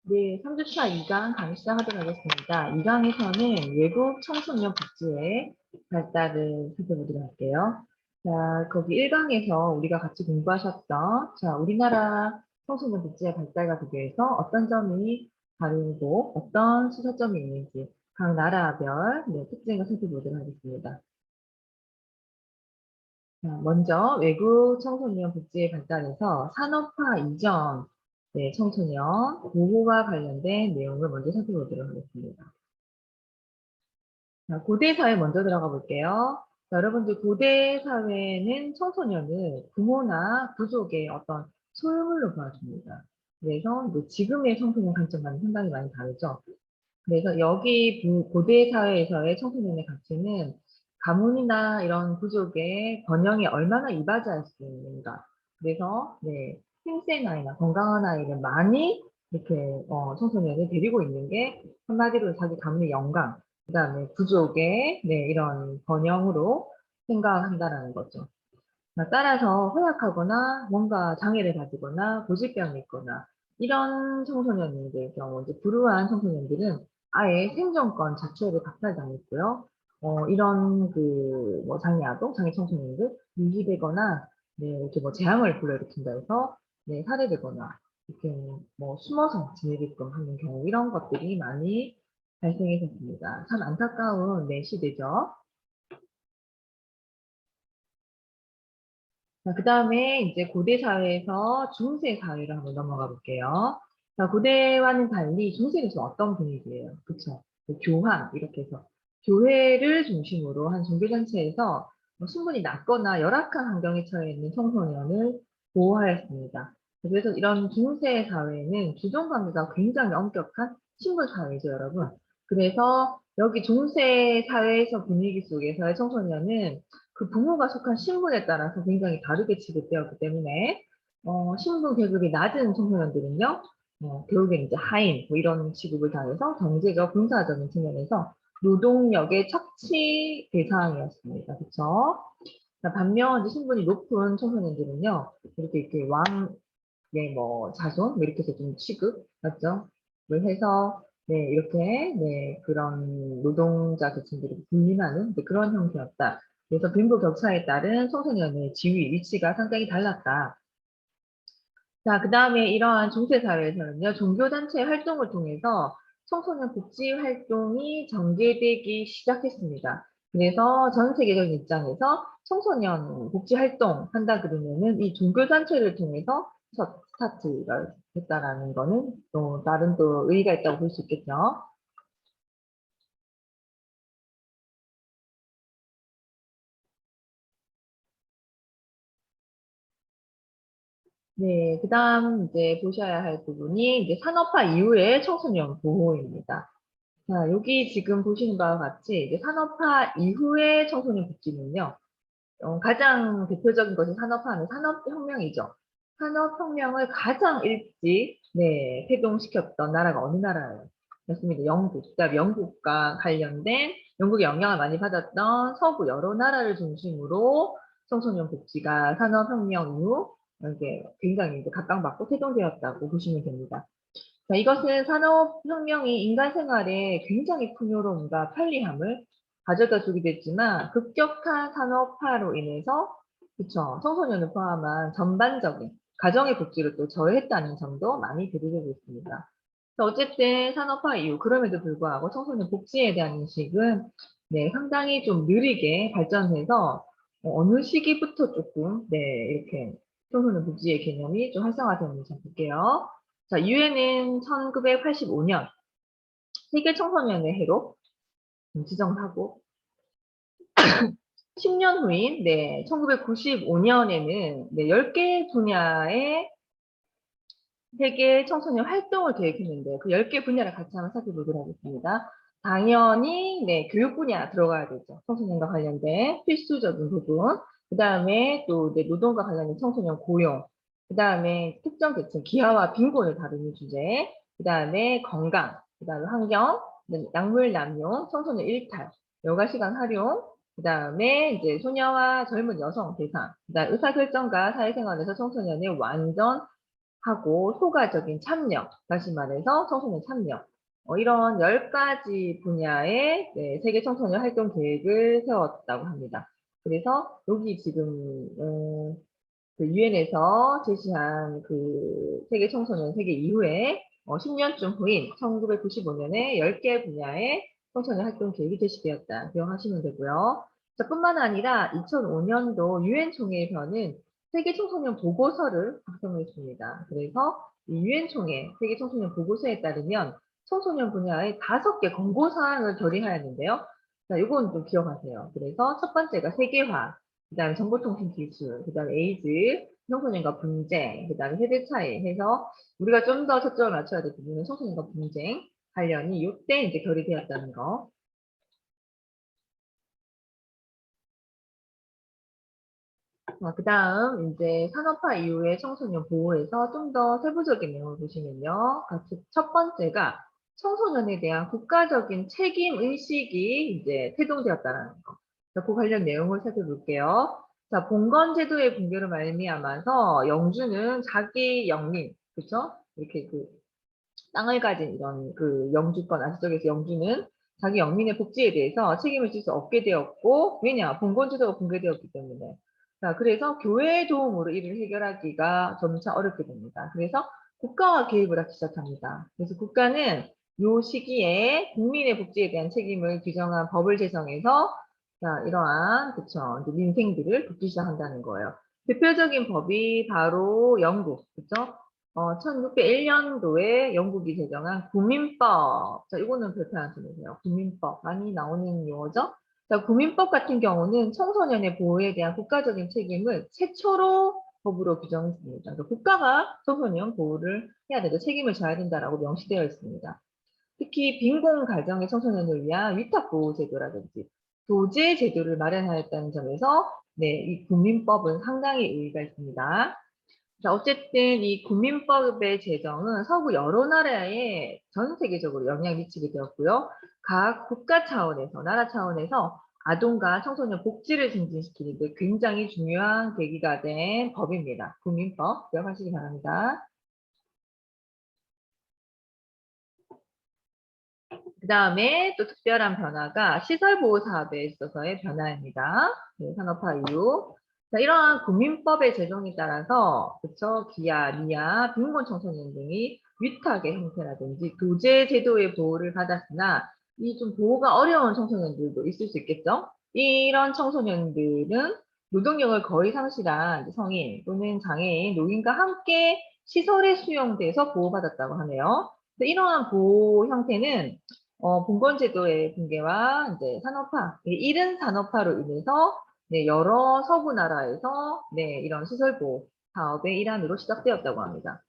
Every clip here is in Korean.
네, 3주차 2강 강의 시작하도록 하겠습니다. 2강에서는 외국 청소년 복지의 발달을 살펴보도록 할게요. 자, 거기 1강에서 우리가 같이 공부하셨던, 자, 우리나라 청소년 복지의 발달과 비교해서 어떤 점이 다르고 어떤 시사점이 있는지 각 나라별 특징을 살펴보도록 하겠습니다. 자, 먼저 외국 청소년 복지의 발달에서 산업화 이전 청소년 보호와 관련된 내용을 먼저 살펴보도록 하겠습니다. 자, 고대 사회 먼저 들어가 볼게요. 자, 여러분들 고대 사회는 청소년을 부모나 부족의 어떤 소유물로 봐줍니다. 그래서 이제 지금의 청소년 관점과는 상당히 많이 다르죠. 그래서 여기 고대 사회에서의 청소년의 가치는 가문이나 이런 부족의 번영에 얼마나 이바지할 수 있는가. 그래서 생센 아이나 건강한 아이를 많이 이렇게 청소년을 데리고 있는 게 한마디로 자기 가문의 영광, 그다음에 부족의 이런 번영으로 생각한다라는 거죠. 따라서 허약하거나 뭔가 장애를 가지거나 고질병이 있거나 이런 청소년들 경우 이제 불우한 청소년들은 아예 생존권 자체를 박탈당했고요. 이런 뭐 장애 아동, 장애 청소년들 유기되거나 이렇게 뭐 재앙을 불러일으킨다 해서 살해되거나 이렇게 뭐 숨어서 지내게끔 하는 경우 이런 것들이 많이 발생했었습니다. 참 안타까운 시대죠. 자, 그 다음에 이제 고대 사회에서 중세 사회로 한번 넘어가 볼게요. 자, 고대와는 달리 중세는 좀 어떤 분위기예요? 그쵸? 교황, 이렇게 해서. 교회를 중심으로 한 종교단체에서 신분이 낮거나 열악한 환경에 처해 있는 청소년을 보호하였습니다. 그래서 이런 중세 사회는 주종관계가 굉장히 엄격한 신분 사회죠, 여러분. 그래서 여기 중세 사회에서 분위기 속에서의 청소년은 그 부모가 속한 신분에 따라서 굉장히 다르게 취급되었기 때문에 신분 계급이 낮은 청소년들은요, 결국엔 이제 하인 뭐 이런 취급을 당해서 경제적, 군사적인 측면에서 노동력의 착취 대상이었습니다. 그렇죠? 반면 이제 신분이 높은 청소년들은요, 이렇게 뭐 자손 뭐 이렇게 해서 좀 취급 맞죠? 을 해서 이렇게 그런 노동자 계층들이 군림하는 그런 형태였다. 그래서 빈부 격차에 따른 청소년의 지위, 위치가 상당히 달랐다. 자, 그 다음에 이러한 중세사회에서는요, 종교단체 활동을 통해서 청소년 복지 활동이 전개되기 시작했습니다. 그래서 전 세계적인 입장에서 청소년 복지 활동 한다 그러면은 이 종교단체를 통해서 첫 스타트가 됐다라는 거는 또 다른 또 의의가 있다고 볼 수 있겠죠. 네, 그 다음 이제 보셔야 할 부분이 이제 산업화 이후의 청소년 보호입니다. 자, 여기 지금 보시는 바와 같이 이제 산업화 이후의 청소년 복지는요, 가장 대표적인 것이 산업화는 산업혁명이죠. 산업혁명을 가장 일찍 태동시켰던 나라가 어느 나라예요? 맞습니다. 영국. 그다음 영국과 관련된 영국의 영향을 많이 받았던 서구 여러 나라를 중심으로 청소년 복지가 산업혁명 이후 이게 굉장히 이제 각광받고 태동되었다고 보시면 됩니다. 자, 이것은 산업혁명이 인간 생활에 굉장히 풍요로움과 편리함을 가져다 주기도 했지만 급격한 산업화로 인해서 그쵸, 청소년을 포함한 전반적인 가정의 복지를 또 저해했다는 점도 많이 대두되고 있습니다. 어쨌든 산업화 이후 그럼에도 불구하고 청소년 복지에 대한 인식은 상당히 좀 느리게 발전해서 어느 시기부터 조금 이렇게 청소년 복지의 개념이 좀 활성화되는지 볼게요. 자, 유엔은 1985년 세계 청소년의 해로 지정하고 10년 후인 1995년에는 10개 분야의 세계 청소년 활동을 계획했는데 그 10개 분야를 같이 한번 살펴보도록 하겠습니다. 당연히 교육 분야 들어가야 되죠. 청소년과 관련된 필수적인 부분. 그 다음에 또 노동과 관련된 청소년 고용. 그 다음에 특정 계층 기아와 빈곤을 다루는 주제. 그 다음에 건강. 그 다음에 환경. 그다음에 약물 남용, 청소년 일탈, 여가 시간 활용. 그 다음에 이제 소녀와 젊은 여성 대상. 그 다음 의사결정과 사회생활에서 청소년의 완전 하고 소가적인 참여, 다시 말해서 청소년 참여, 이런 10가지 분야의 네, 세계 청소년 활동 계획을 세웠다고 합니다. 그래서 여기 지금 그 유엔에서 제시한 그 세계 청소년 세계 이후에 10년쯤 후인 1995년에 10개 분야의 청소년 활동 계획이 제시되었다. 기억하시면 되고요. 자, 뿐만 아니라 2005년도 유엔 총회에서는 세계 청소년 보고서를 작성했습니다. 그래서 이 유엔 총회 세계 청소년 보고서에 따르면 청소년 분야의 5개 권고사항을 결의하였는데요. 자, 이건 좀 기억하세요. 그래서 첫 번째가 세계화, 그다음에 정보통신 기술, 그다음에 에이즈, 청소년과 분쟁, 그다음에 세대 차이 해서 우리가 좀 더 초점을 맞춰야 될 부분은 청소년과 분쟁 관련이 이때 이제 결의되었다는 거. 그다음 이제 산업화 이후의 청소년 보호에서 좀 더 세부적인 내용을 보시면요. 같이 첫 번째가 청소년에 대한 국가적인 책임 의식이 이제 태동되었다는 거. 자, 그 관련 내용을 살펴볼게요. 자, 봉건 제도의 붕괴로 말미암아서 영주는 자기 영민, 그쵸? 이렇게 그 땅을 가진 이런 그 영주권 아시죠? 영주는 자기 영민의 복지에 대해서 책임을 질 수 없게 되었고, 왜냐? 봉건제도가 붕괴되었기 때문에. 자, 그래서 교회의 도움으로 이를 해결하기가 점차 어렵게 됩니다. 그래서 국가가 개입을 하기 시작합니다. 그래서 국가는 요 시기에 국민의 복지에 대한 책임을 규정한 법을 제정해서 자, 이러한 그쵸 이제 민생들을 돕기 시작한다는 거예요. 대표적인 법이 바로 영국, 그쵸? 1601년도에 영국이 제정한 구민법. 자, 이거는 별표 안 쓰세요. 구민법. 많이 나오는 용어죠? 자, 구민법 같은 경우는 청소년의 보호에 대한 국가적인 책임을 최초로 법으로 규정했습니다. 그러니까 국가가 청소년 보호를 해야 되고 책임을 져야 된다라고 명시되어 있습니다. 특히 빈곤 가정의 청소년을 위한 위탁보호 제도라든지 도제 제도를 마련하였다는 점에서 네, 이 구민법은 상당히 의의가 있습니다. 자, 어쨌든 이 국민법의 제정은 서구 여러 나라에 전 세계적으로 영향을 미치게 되었고요. 각 국가 차원에서, 나라 차원에서 아동과 청소년 복지를 증진시키는 데 굉장히 중요한 계기가 된 법입니다. 국민법 기억하시기 바랍니다. 그 다음에 또 특별한 변화가 시설보호 사업에 있어서의 변화입니다. 네, 산업화 이후. 자, 이러한 국민법의 제정에 따라서, 그쵸, 기아, 미아, 빈곤 청소년 등이 위탁의 형태라든지 도제 제도의 보호를 받았으나, 이 좀 보호가 어려운 청소년들도 있을 수 있겠죠? 이런 청소년들은 노동력을 거의 상실한 성인 또는 장애인, 노인과 함께 시설에 수용돼서 보호받았다고 하네요. 이러한 보호 형태는 봉건제도의 붕괴와 이제 산업화, 이른 산업화로 인해서 네, 여러 서구 나라에서 네, 이런 시설보호 사업의 일환으로 시작되었다고 합니다.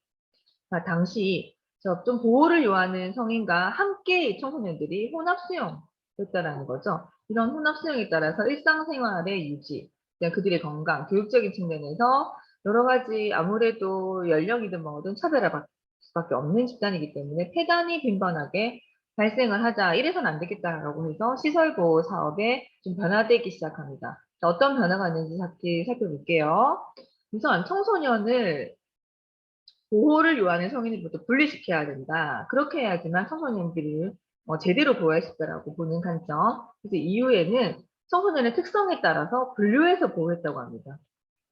자, 당시 좀 보호를 요하는 성인과 함께 이 청소년들이 혼합 수용됐다라는 거죠. 이런 혼합 수용에 따라서 일상생활의 유지, 그들의 건강, 교육적인 측면에서 여러 가지 아무래도 연령이든 뭐든 차별화받을 수밖에 없는 집단이기 때문에 폐단이 빈번하게 발생을 하자 이래서는 안 되겠다라고 해서 시설보호 사업에 좀 변화되기 시작합니다. 자, 어떤 변화가 있는지 살펴볼게요. 우선 청소년을 보호를 요하는 성인들부터 분리시켜야 된다. 그렇게 해야지만 청소년들을 제대로 보호할 수 있다라고 보는 관점. 그래서 이후에는 청소년의 특성에 따라서 분류해서 보호했다고 합니다.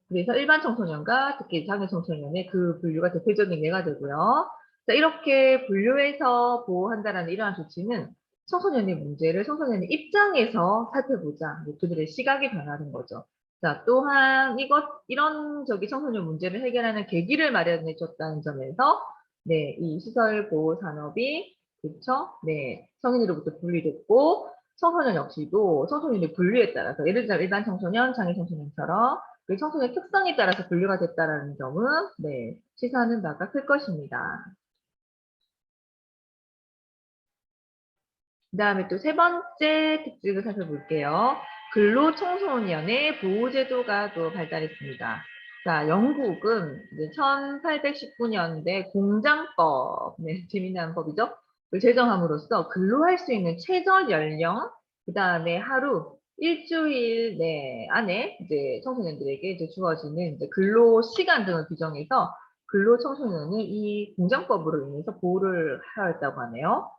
그래서 일반 청소년과 특히 장애 청소년의 그 분류가 대표적인 예가 되고요. 자, 이렇게 분류해서 보호한다는 이러한 조치는 청소년의 문제를 청소년의 입장에서 살펴보자. 그들의 시각이 변하는 거죠. 자, 또한 이런 청소년 문제를 해결하는 계기를 마련해 줬다는 점에서, 네, 이 시설 보호 산업이, 그쵸? 네, 성인으로부터 분리됐고, 청소년 역시도 청소년의 분류에 따라서, 예를 들어 일반 청소년, 장애 청소년처럼 그 청소년 특성에 따라서 분류가 됐다라는 점은, 네, 시사하는 바가 클 것입니다. 그 다음에 또 세 번째 특징을 살펴볼게요. 근로청소년의 보호제도가 또 발달했습니다. 자, 영국은 이제 1819년대 공장법, 네, 재미난 법이죠. 을 제정함으로써 근로할 수 있는 최저 연령, 그 다음에 하루, 일주일 내 안에 이제 청소년들에게 이제 주어지는 이제 근로 시간 등을 규정해서 근로청소년을 이 공장법으로 인해서 보호를 하였다고 하네요.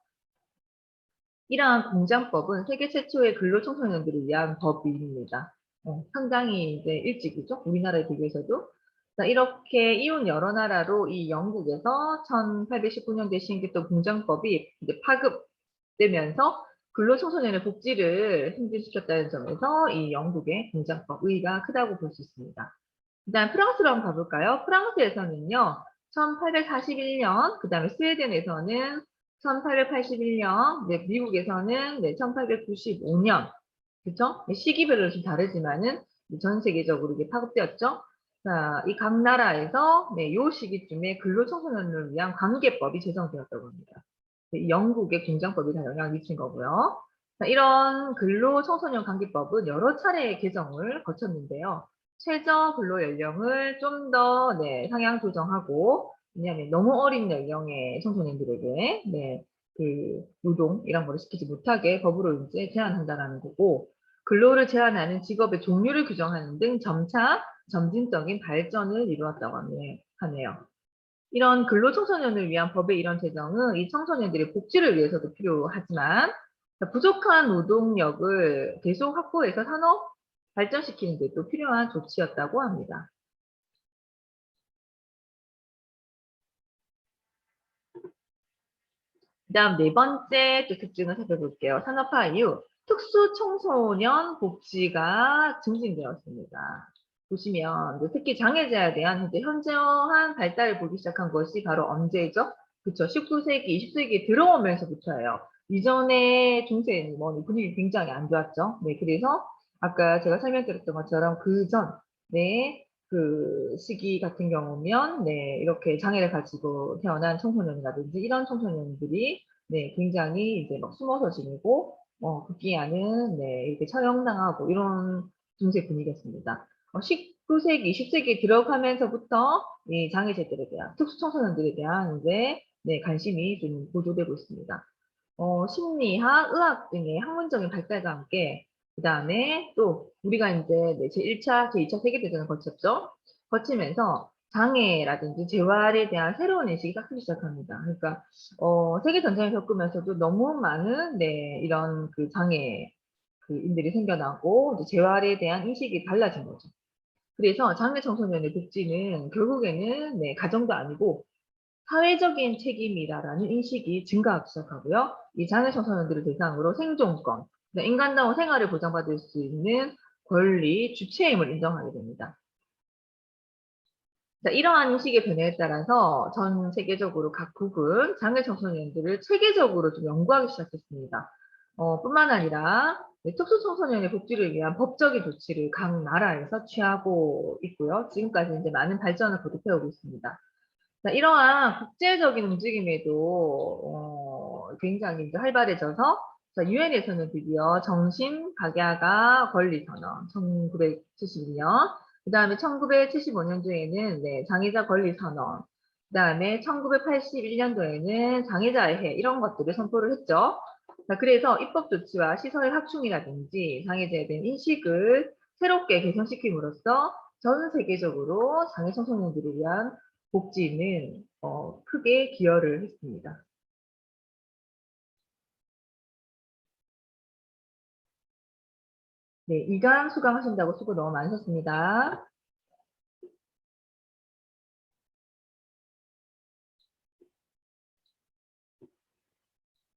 이러한 공장법은 세계 최초의 근로청소년들을 위한 법입니다. 상당히 이제 일찍이죠. 우리나라에 비교해서도. 자, 이렇게 이웃 여러 나라로 이 영국에서 1819년도에 시행됐던 공장법이 이제 파급되면서 근로청소년의 복지를 승진시켰다는 점에서 이 영국의 공장법 의의가 크다고 볼 수 있습니다. 그다음 프랑스로 한번 가볼까요? 프랑스에서는요, 1841년, 그다음에 스웨덴에서는 1881년, 네, 미국에서는 네, 1895년, 그쵸? 네, 시기별로 좀 다르지만은 전 세계적으로 이게 파급되었죠. 자, 이 각 나라에서 네, 요 시기쯤에 근로청소년을 위한 관계법이 제정되었다고 합니다. 네, 영국의 공장법이 다 영향을 미친 거고요. 자, 이런 근로청소년 관계법은 여러 차례의 개정을 거쳤는데요. 최저 근로 연령을 좀 더 네, 상향 조정하고, 왜냐하면 너무 어린 연령의 청소년들에게 네, 그 노동 이런 거를 시키지 못하게 법으로 이제 제한한다라는 거고, 근로를 제한하는 직업의 종류를 규정하는 등 점차 점진적인 발전을 이루었다고 하네요. 이런 근로청소년을 위한 법의 이런 제정은 이 청소년들의 복지를 위해서도 필요하지만 부족한 노동력을 계속 확보해서 산업 발전시키는 데 또 필요한 조치였다고 합니다. 그다음 네 번째 또 특징을 살펴볼게요. 산업화 이후 특수 청소년 복지가 증진되었습니다. 보시면 이제 특히 장애자에 대한 이제 현저한 발달을 보기 시작한 것이 바로 언제죠? 그쵸. 19세기, 20세기에 들어오면서부터예요. 이전에 중세는 뭐 분위기 굉장히 안 좋았죠. 네, 그래서 아까 제가 설명드렸던 것처럼 그 전에 그 시기 같은 경우면 네, 이렇게 장애를 가지고 태어난 청소년이라든지 이런 청소년들이 네, 굉장히 이제 막 숨어서 지내고 급기야는 네, 이렇게 처형당하고 이런 중세 분위기였습니다. 19세기, 20세기 들어가면서부터 이 장애자들에 대한 특수 청소년들에 대한 이제 네, 관심이 좀 고조되고 있습니다. 심리학, 의학 등의 학문적인 발달과 함께 그다음에 또 우리가 이제 네, 제1차, 제2차 세계대전을 거쳤죠. 거치면서 장애라든지 재활에 대한 새로운 인식이 싹트기 시작합니다. 그러니까 세계 전쟁을 겪으면서도 너무 많은 네, 이런 그 장애 그 인들이 생겨나고 이제 재활에 대한 인식이 달라진 거죠. 그래서 장애 청소년의 복지는 결국에는 네, 가정도 아니고 사회적인 책임이다라는 인식이 증가하기 시작하고요. 이 장애 청소년들을 대상으로 생존권, 인간다운 생활을 보장받을 수 있는 권리, 주체임을 인정하게 됩니다. 자, 이러한 인식의 변화에 따라서 전 세계적으로 각국은 장애 청소년들을 체계적으로 좀 연구하기 시작했습니다. 뿐만 아니라 특수 청소년의 복지를 위한 법적인 조치를 각 나라에서 취하고 있고요. 지금까지 이제 많은 발전을 거듭해오고 있습니다. 자, 이러한 국제적인 움직임에도 굉장히 이제 활발해져서 유엔에서는 드디어 정신 각야가 권리 선언 1972년, 그다음에 1975년도에는 네, 장애자 권리 선언, 그다음에 1981년도에는 장애자의 해 이런 것들을 선포를 했죠. 자, 그래서 입법 조치와 시설 확충이라든지 장애자에 대한 인식을 새롭게 개선시킴으로써 전 세계적으로 장애 청소년들을 위한 복지는 크게 기여를 했습니다. 네, 2강 수강하신다고 수고 너무 많으셨습니다.